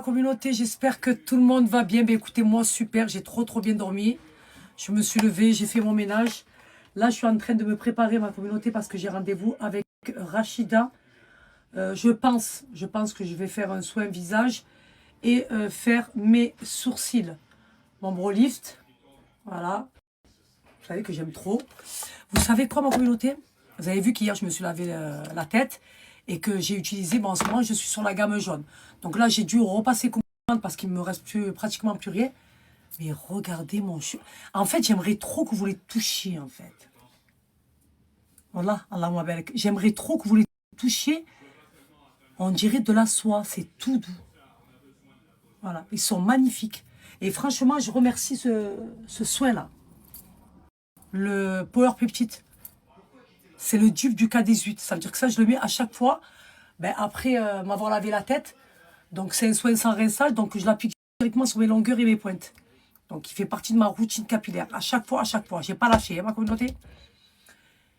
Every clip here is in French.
Communauté, j'espère que tout le monde va bien. Ben, écoutez, moi, super, j'ai trop bien dormi. Je me suis levée, j'ai fait mon ménage. Là, je suis en train de me préparer, ma communauté, parce que j'ai rendez-vous avec Rachida. Je pense que je vais faire un soin visage et faire mes sourcils. Mon brow lift, voilà. Vous savez que j'aime trop. Vous savez quoi, ma communauté? Vous avez vu qu'hier, je me suis lavé la tête et que j'ai utilisé, bon, en ce moment, je suis sur la gamme jaune. Donc là, j'ai dû repasser commande parce qu'il me reste pratiquement plus rien. Mais regardez mon cheveu. En fait, j'aimerais trop que vous les touchiez, en fait. Voilà, Allah m'appelle. J'aimerais trop que vous les touchiez. On dirait de la soie, c'est tout doux. Voilà, ils sont magnifiques. Et franchement, je remercie ce soin-là. Le Power Peptide. C'est le dupe du K18. Ça veut dire que ça, je le mets à chaque fois, ben, après m'avoir lavé la tête. Donc, c'est un soin sans rinçage. Donc, je l'applique directement sur mes longueurs et mes pointes. Donc, il fait partie de ma routine capillaire. À chaque fois. Je n'ai pas lâché, hein, ma communauté.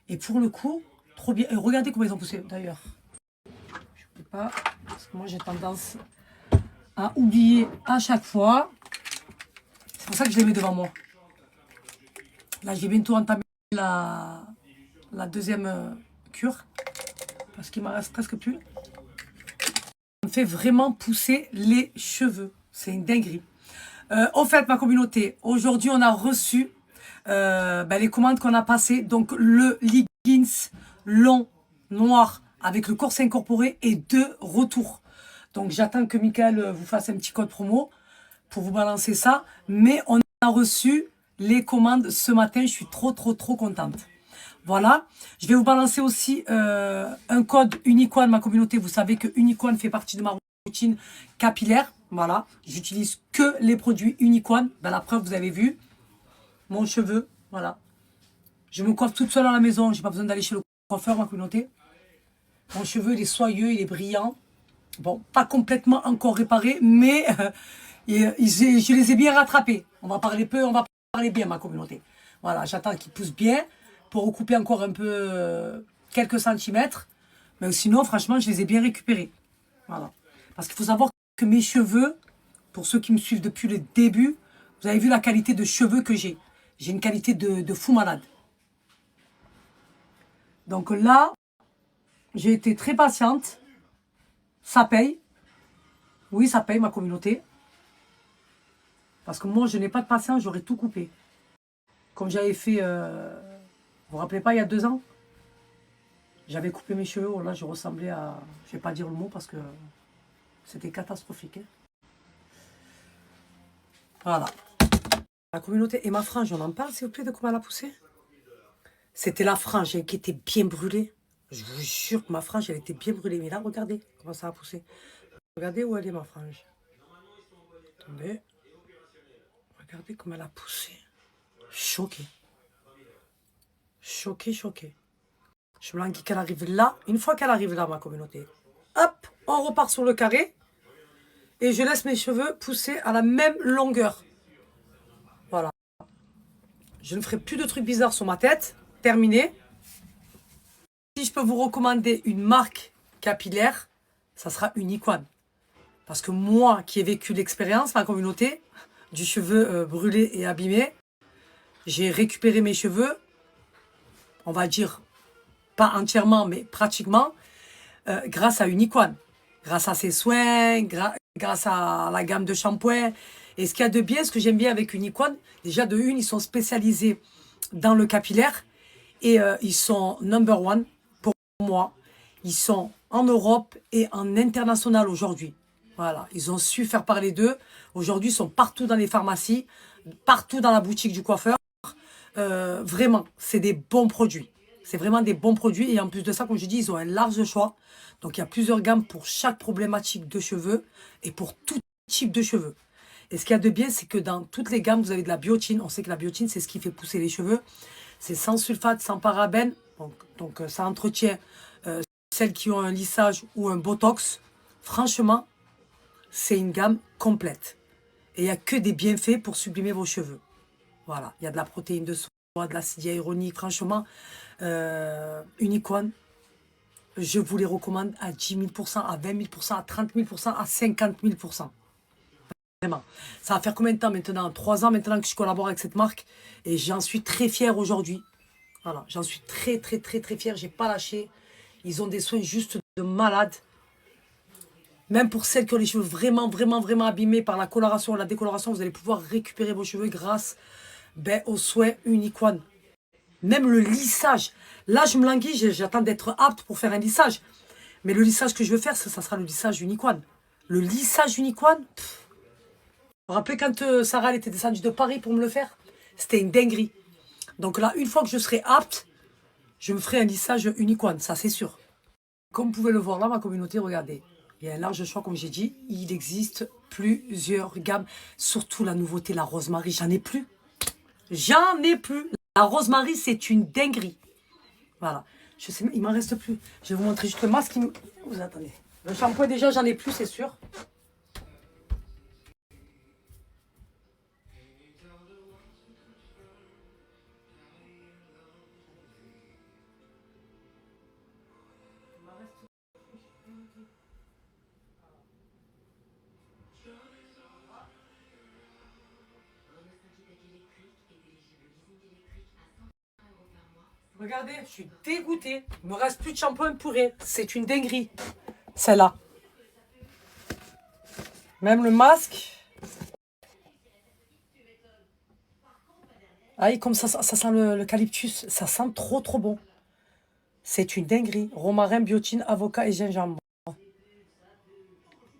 Et pour le coup, trop bien. Et regardez comment ils ont poussé, d'ailleurs. Je ne peux pas, parce que moi, j'ai tendance à oublier à chaque fois. C'est pour ça que je les mets devant moi. Là, j'ai bientôt entamé la deuxième cure. Parce qu'il m'en reste presque plus. Ça me fait vraiment pousser les cheveux. C'est une dinguerie. Au fait, ma communauté, aujourd'hui, on a reçu les commandes qu'on a passées. Donc, le leggings long, noir, avec le corset incorporé et 2 retours. Donc, j'attends que Michael vous fasse un petit code promo pour vous balancer ça. Mais on a reçu les commandes ce matin. Je suis trop contente. Voilà. Je vais vous balancer aussi un code Unicorn, ma communauté. Vous savez que Unicorn fait partie de ma routine capillaire. Voilà. J'utilise que les produits Unicorn. Ben, la preuve, vous avez vu. Mon cheveu, voilà. Je me coiffe toute seule à la maison. J'ai pas besoin d'aller chez le coiffeur, ma communauté. Mon cheveu, il est soyeux, il est brillant. Bon, pas complètement encore réparé, mais je les ai bien rattrapés. On va parler peu, on va parler bien, ma communauté. Voilà, j'attends qu'ils poussent bien pour recouper encore un peu quelques centimètres. Mais sinon, franchement, je les ai bien récupérés. Voilà. Parce qu'il faut savoir que mes cheveux, pour ceux qui me suivent depuis le début, vous avez vu la qualité de cheveux que j'ai. J'ai une qualité de fou malade. Donc là, j'ai été très patiente. Ça paye. Oui, ça paye, ma communauté. Parce que moi, je n'ai pas de patience, j'aurais tout coupé. Comme j'avais fait, vous vous rappelez pas, il y a 2 ans? J'avais coupé mes cheveux, là, je ressemblais à... Je vais pas dire le mot parce que c'était catastrophique. Hein. Voilà. La communauté. Et ma frange, on en parle, s'il vous plaît, de comment elle a poussé? C'était la frange qui était bien brûlée. Je vous jure que ma frange, elle était bien brûlée. Mais là, regardez comment ça a poussé. Regardez où elle est, ma frange. Attendez. Regardez comment elle a poussé. Choqué. Choqué. Je me dis qu'elle arrive là. Une fois qu'elle arrive là, ma communauté, hop, on repart sur le carré. Et je laisse mes cheveux pousser à la même longueur. Voilà. Je ne ferai plus de trucs bizarres sur ma tête. Terminé. Si je peux vous recommander une marque capillaire, ça sera Unicorn. Parce que moi, qui ai vécu l'expérience, ma communauté, du cheveu brûlé et abîmé, j'ai récupéré mes cheveux, on va dire, pas entièrement, mais pratiquement, grâce à Unicorn. Grâce à ses soins, grâce à la gamme de shampoing. Et ce qu'il y a de bien, ce que j'aime bien avec Unicorn, déjà de une, ils sont spécialisés dans le capillaire. Et ils sont number one pour moi. Ils sont en Europe et en international aujourd'hui. Voilà, ils ont su faire parler d'eux. Aujourd'hui, ils sont partout dans les pharmacies, partout dans la boutique du coiffeur. Vraiment, c'est des bons produits. C'est vraiment des bons produits. Et en plus de ça, comme je dis, ils ont un large choix. Donc, il y a plusieurs gammes pour chaque problématique de cheveux et pour tout type de cheveux. Et ce qu'il y a de bien, c'est que dans toutes les gammes, vous avez de la biotine. On sait que la biotine, c'est ce qui fait pousser les cheveux. C'est sans sulfate, sans parabènes. Donc ça entretient celles qui ont un lissage ou un botox. Franchement, c'est une gamme complète. Et il n'y a que des bienfaits pour sublimer vos cheveux. Voilà, il y a de la protéine de soie, de l'acide hyaluronique. Franchement, Unicorn, je vous les recommande à 10 000%, à 20 000%, à 30 000%, à 50 000%. Vraiment. Ça va faire combien de temps maintenant? 3 ans maintenant que je collabore avec cette marque. Et j'en suis très fière aujourd'hui. Voilà, j'en suis très fière. J'ai pas lâché. Ils ont des soins juste de malade. Même pour celles qui ont les cheveux vraiment abîmés par la coloration ou la décoloration, vous allez pouvoir récupérer vos cheveux grâce aux soins Unique One. Même le lissage. Là, je me languis, j'attends d'être apte pour faire un lissage. Mais le lissage que je veux faire, ça sera le lissage Unique One. Le lissage Unique One, vous vous rappelez quand Sarah elle était descendue de Paris pour me le faire? C'était une dinguerie. Donc là, une fois que je serai apte, je me ferai un lissage Unique One, ça c'est sûr. Comme vous pouvez le voir là, ma communauté, regardez. Il y a un large choix, comme j'ai dit. Il existe plusieurs gammes. Surtout la nouveauté, la Rosemary. J'en ai plus. J'en ai plus. La Rosemary, c'est une dinguerie. Voilà. Je sais, il m'en reste plus. Je vais vous montrer juste le masque. Vous attendez. Le shampoing, déjà, j'en ai plus, c'est sûr. Regardez, je suis dégoûtée. Il me reste plus de shampoing purée. C'est une dinguerie. Celle-là. Même le masque. Aïe, comme ça sent l'eucalyptus. Ça sent trop bon. C'est une dinguerie. Romarin, biotine, avocat et gingembre.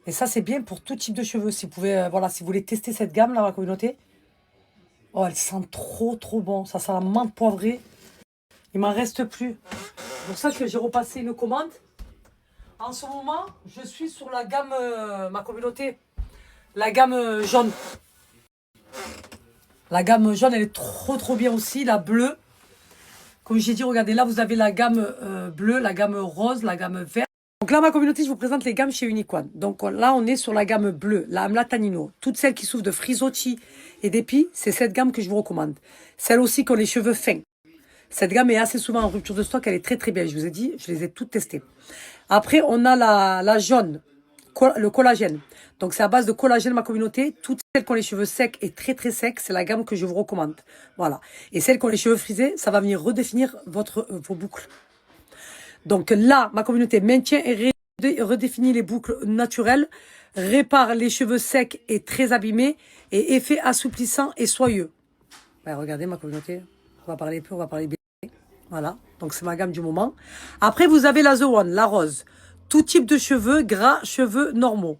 Et ça, c'est bien pour tout type de cheveux. Si vous pouvez, voilà, si vous voulez tester cette gamme, là, ma communauté. Oh, elle sent trop bon. Ça sent la menthe poivrée. Il m'en reste plus. C'est pour ça que j'ai repassé une commande. En ce moment, je suis sur la gamme, ma communauté, la gamme jaune. La gamme jaune, elle est trop bien aussi. La bleue. Comme j'ai dit, regardez, là, vous avez la gamme bleue, la gamme rose, la gamme verte. Donc là, ma communauté, je vous présente les gammes chez Unique One. Donc là, on est sur la gamme bleue, la Amla Tanino. Toutes celles qui souffrent de frisottis et d'épis, c'est cette gamme que je vous recommande. Celles aussi qui ont les cheveux fins. Cette gamme est assez souvent en rupture de stock, elle est très bien. Je vous ai dit, je les ai toutes testées. Après, on a la jaune, le collagène. Donc c'est à base de collagène, ma communauté. Toutes celles qui ont les cheveux secs et très secs, c'est la gamme que je vous recommande. Voilà. Et celles qui ont les cheveux frisés, ça va venir redéfinir vos boucles. Donc là, ma communauté maintient et redéfinit les boucles naturelles, répare les cheveux secs et très abîmés et effet assouplissant et soyeux. Ben, regardez ma communauté, on va parler peu, on va parler bien. Voilà, donc c'est ma gamme du moment. Après, vous avez la The One, la rose. Tout type de cheveux, gras, cheveux normaux.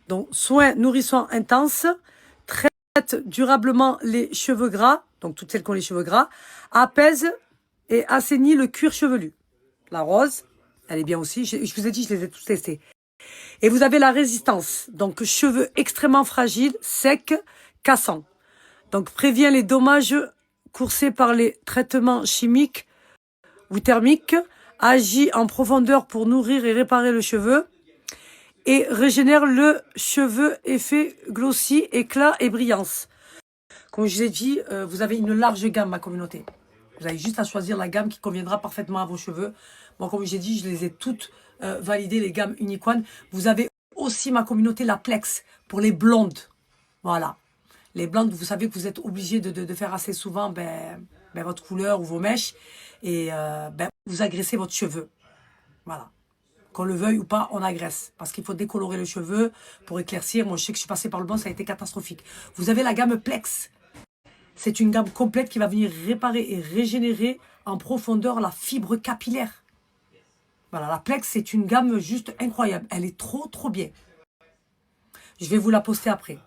Donc, soins nourrissants intenses, traite durablement les cheveux gras, donc toutes celles qui ont les cheveux gras, apaise et assainit le cuir chevelu. La rose, elle est bien aussi. Je vous ai dit, je les ai tous testés. Et vous avez la résistance. Donc, cheveux extrêmement fragiles, secs, cassants. Donc, prévient les dommages coursés par les traitements chimiques ou thermiques. Agit en profondeur pour nourrir et réparer le cheveu. Et régénère le cheveu, effet glossy, éclat et brillance. Comme je vous ai dit, vous avez une large gamme, ma communauté. Vous avez juste à choisir la gamme qui conviendra parfaitement à vos cheveux. Bon, comme j'ai dit, je les ai toutes validées, les gammes Unique One. Vous avez aussi, ma communauté, la Plex pour les blondes. Voilà. Les blondes, vous savez que vous êtes obligé de faire assez souvent votre couleur ou vos mèches. Et vous agressez votre cheveu. Voilà. Qu'on le veuille ou pas, on agresse. Parce qu'il faut décolorer le cheveu pour éclaircir. Moi, je sais que je suis passée par le bon, ça a été catastrophique. Vous avez la gamme Plex. C'est une gamme complète qui va venir réparer et régénérer en profondeur la fibre capillaire. Voilà, la Plex, c'est une gamme juste incroyable. Elle est trop bien. Je vais vous la poster après.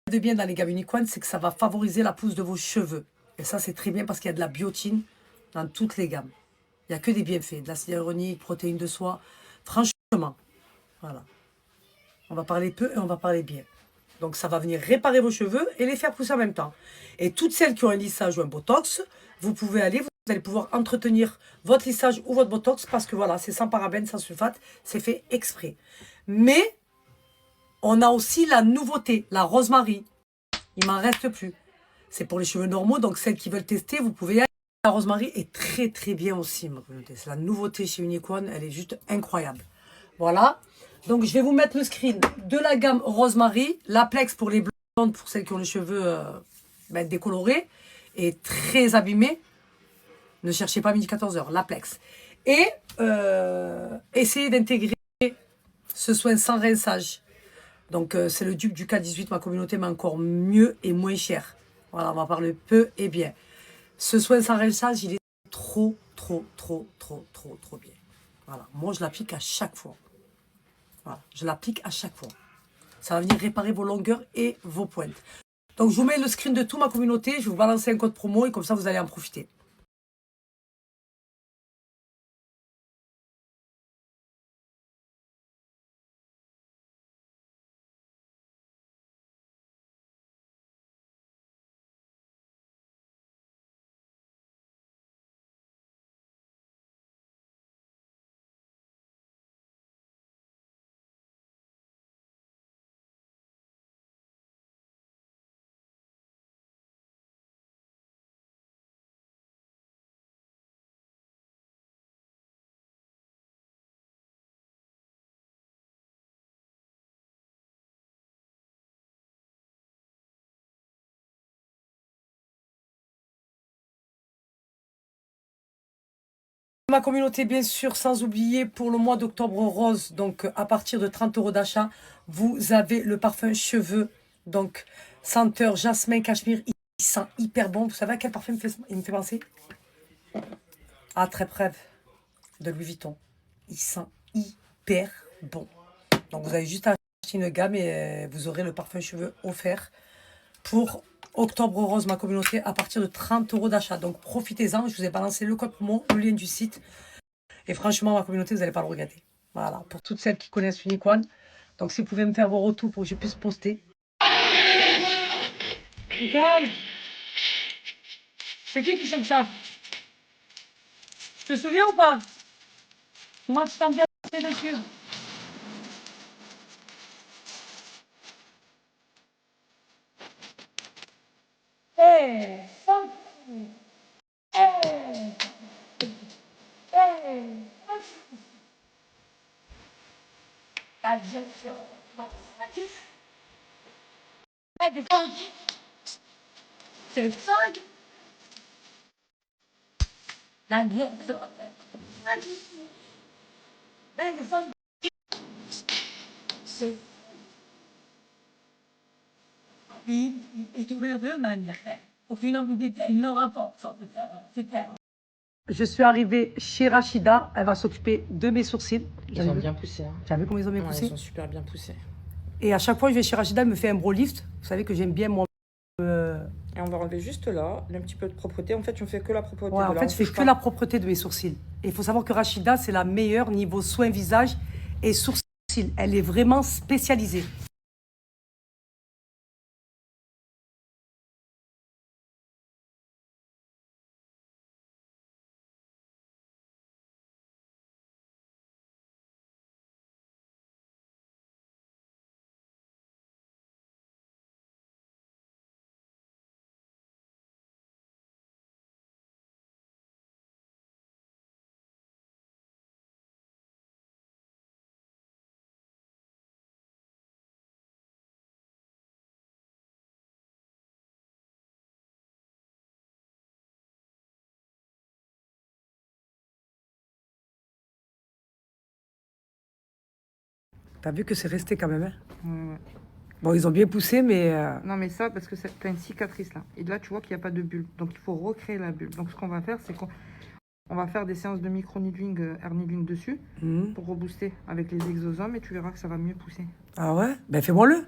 Ce qui est bien dans les gammes Unique One, c'est que ça va favoriser la pousse de vos cheveux. Et ça, c'est très bien parce qu'il y a de la biotine dans toutes les gammes. Il n'y a que des bienfaits. De l'acide hyaluronique, protéines de soie. Franchement, voilà. On va parler peu et on va parler bien. Donc, ça va venir réparer vos cheveux et les faire pousser en même temps. Et toutes celles qui ont un lissage ou un botox, vous pouvez aller, vous allez pouvoir entretenir votre lissage ou votre botox parce que voilà, c'est sans parabènes, sans sulfate, c'est fait exprès. Mais, on a aussi la nouveauté, la Rosemary. Il m'en reste plus. C'est pour les cheveux normaux, donc celles qui veulent tester, vous pouvez y aller. La Rosemary est très bien aussi, ma communauté. C'est la nouveauté chez Unique One, elle est juste incroyable. Voilà. Donc, je vais vous mettre le screen de la gamme Rosemary, l'Aplex pour les blondes, pour celles qui ont les cheveux décolorés et très abîmés. Ne cherchez pas midi 14h, l'Aplex. Et essayez d'intégrer ce soin sans rinçage. Donc, c'est le dupe du K18, ma communauté, mais encore mieux et moins cher. Voilà, on va parler peu et bien. Ce soin sans rinçage, il est trop bien. Voilà, moi, je l'applique à chaque fois. Voilà, je l'applique à chaque fois. Ça va venir réparer vos longueurs et vos pointes. Donc, je vous mets le screen de toute ma communauté. Je vais vous balancer un code promo et comme ça, vous allez en profiter. Ma communauté, bien sûr, sans oublier pour le mois d'octobre rose, donc à partir de 30 € d'achat, vous avez le parfum cheveux, donc senteur jasmin cachemire, il sent hyper bon. Vous savez à quel parfum il me fait penser? À Très Preuve de Louis Vuitton. Il sent hyper bon. Donc vous avez juste à acheter une gamme et vous aurez le parfum cheveux offert pour Octobre Rose, ma communauté, à partir de 30 € d'achat. Donc profitez-en, je vous ai balancé le code promo, le lien du site. Et franchement, ma communauté, vous n'allez pas le regretter. Voilà, pour toutes celles qui connaissent Unicorn. Donc si vous pouvez me faire vos retours pour que je puisse poster. Regarde, c'est qui chante ça? Tu te souviens ou pas? Moi, je t'en bien dessus. Hey, hey, hey. La gestion. C'est ça. La gestion. C'est je suis arrivée chez Rachida, elle va s'occuper de mes sourcils. Ils ont bien poussé. Hein. Tu as vu comment ils ont bien poussé? Ils ont super bien poussé. Et à chaque fois que je vais chez Rachida, elle me fait un bro lift. Vous savez que j'aime bien moi. Et on va enlever juste là, un petit peu de propreté. En fait, tu ne fais que la propreté. Ouais, de en là, fait, je fais que la propreté de mes sourcils. Et il faut savoir que Rachida, c'est la meilleure niveau soins visage et sourcils. Elle est vraiment spécialisée. T'as vu que c'est resté quand même, hein? Ouais. Bon, ils ont bien poussé, mais... Non, mais ça, parce que tu as une cicatrice là. Et là, tu vois qu'il n'y a pas de bulle. Donc, il faut recréer la bulle. Donc, ce qu'on va faire, c'est qu'on va faire des séances de micro-needling, air needling dessus pour rebooster avec les exosomes et tu verras que ça va mieux pousser. Ah ouais? Ben, fais-moi-le.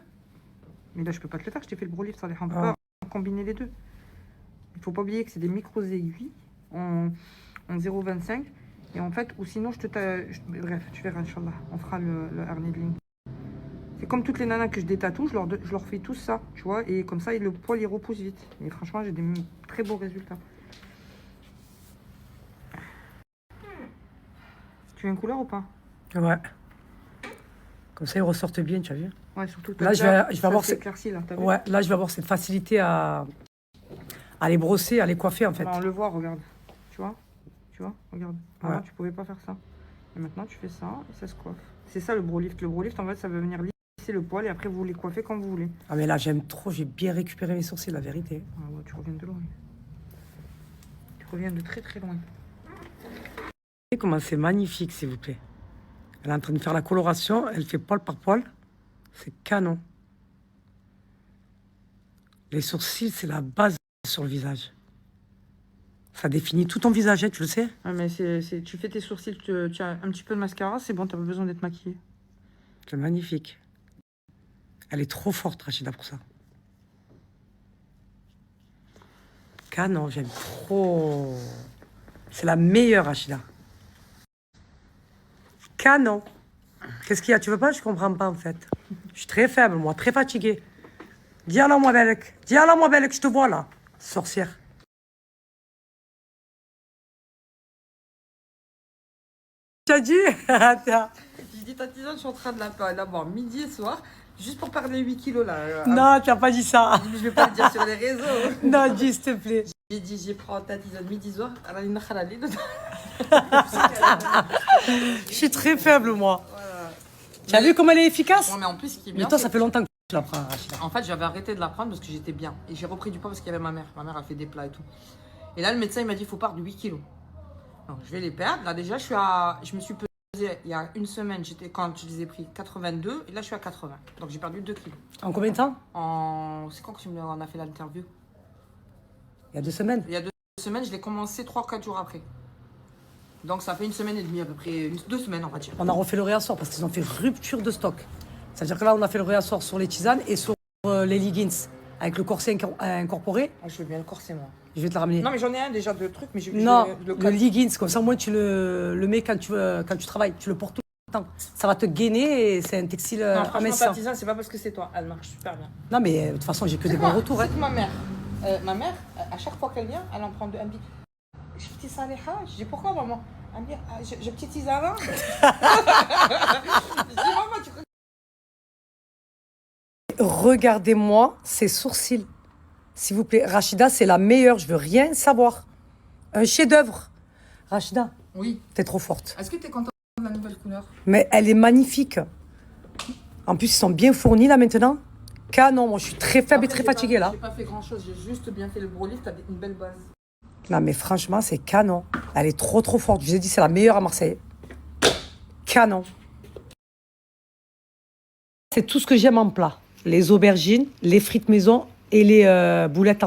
Mais là, je peux pas te le faire. Je t'ai fait le bro lift, ça les rend pas combiner les deux. Il faut pas oublier que c'est des micro-aiguilles en 0,25. Et en fait, ou sinon, bref, tu verras, Inch'Allah. On fera le air needling. C'est comme toutes les nanas que je détatoue, je leur fais tout ça, tu vois. Et comme ça, le poil, il repousse vite. Et franchement, j'ai des très beaux résultats. Tu veux une couleur ou pas? Ouais. Comme ça, ils ressortent bien, tu as vu? Ouais, surtout. Là, je vais avoir ouais, là, je vais avoir cette facilité à les brosser, à les coiffer, en fait. Bah, on le voit, regarde. Tu vois, regarde. Avant, tu pouvais pas faire ça. Et maintenant, tu fais ça et ça se coiffe. C'est ça le bro lift. Le bro lift, en fait, ça va venir lisser le poil et après, vous les coiffez quand vous voulez. Ah, mais là, j'aime trop. J'ai bien récupéré mes sourcils, la vérité. Ah ouais, tu reviens de loin. Tu reviens de très très loin. Vous voyez comment c'est magnifique, s'il vous plaît. Elle est en train de faire la coloration. Elle fait poil par poil. C'est canon. Les sourcils, c'est la base sur le visage. Ça définit tout ton visage, hein, tu le sais. Ah, mais tu fais tes sourcils, tu as un petit peu de mascara, c'est bon, t'as pas besoin d'être maquillée. C'est magnifique. Elle est trop forte, Rachida, pour ça. Canon, j'aime trop. C'est la meilleure, Rachida. Canon. Qu'est-ce qu'il y a? Tu veux pas? Je comprends pas, en fait. Je suis très faible, moi, très fatiguée. Dis alors, moi, Belek. Dis alors, moi, Belek, je te vois, là. Sorcière. Tu as dit? Attends. Je dis ta tisane, je suis en train de la boire midi et soir, juste pour perdre les 8 kilos là. Non, tu n'as pas dit ça. Je vais pas le dire sur les réseaux. Non, dis, s'il te plaît. J'ai dit, j'ai pris ta tisane midi soir, elle a une khalali dedans. Je suis très faible, moi. Voilà. Tu as vu comme elle est efficace? Ouais, mais en plus, ce qui est bien. Mais toi, c'est ça fait longtemps que tu la prends, Rachida. En fait, j'avais arrêté de la prendre parce que j'étais bien. Et j'ai repris du poids parce qu'il y avait ma mère. Ma mère a fait des plats et tout. Et là, le médecin, il m'a dit, il faut perdre 8 kilos. Donc, je vais les perdre. Là, déjà, je me suis pesée il y a une semaine, quand je les ai pris 82. Et là, je suis à 80. Donc, j'ai perdu 2 kilos. En combien de temps? C'est quand on a fait l'interview? Il y a 2 semaines. Il y a 2 semaines, je l'ai commencé 3-4 jours après. Donc, ça fait 1 semaine et demie à peu près. 2 semaines, on va dire. On a refait le réassort parce qu'ils ont fait rupture de stock. C'est-à-dire que là, on a fait le réassort sur les tisanes et sur les leggings avec le corset incorporé. Ah, je veux bien le corset, moi. Je vais te la ramener. Non, mais j'en ai un déjà de trucs, mais Non, le le leggings, comme ça, au moins, tu le mets quand tu travailles. Tu le portes tout le temps. Ça va te gainer et c'est un textile Non, franchement, amincissant. ta tisane, c'est pas parce que c'est toi. Elle marche super bien. Non, mais de toute façon, j'ai que des bons retours. C'est Hein. que ma mère, à chaque fois qu'elle vient, elle en prend deux. Elle me dit, j'ai petit Saliha. Je dis, pourquoi, maman? Elle me dit, j'ai petit tisane. Je dis, maman, tu connais. Regardez-moi ces sourcils. S'il vous plaît, Rachida, c'est la meilleure. Je veux rien savoir. Un chef-d'œuvre. Rachida, Oui. t'es trop forte. Est-ce que tu es contente de la nouvelle couleur? Mais elle est magnifique. En plus, ils sont bien fournis là maintenant. Canon, moi je suis très faible et très fatiguée là. J'ai pas fait grand chose, j'ai juste bien fait le bro lift, t'as une belle base. Non mais franchement, c'est canon. Elle est trop forte. Je vous ai dit, c'est la meilleure à Marseille. Canon. C'est tout ce que j'aime en plat. Les aubergines, les frites maison et les boulettes en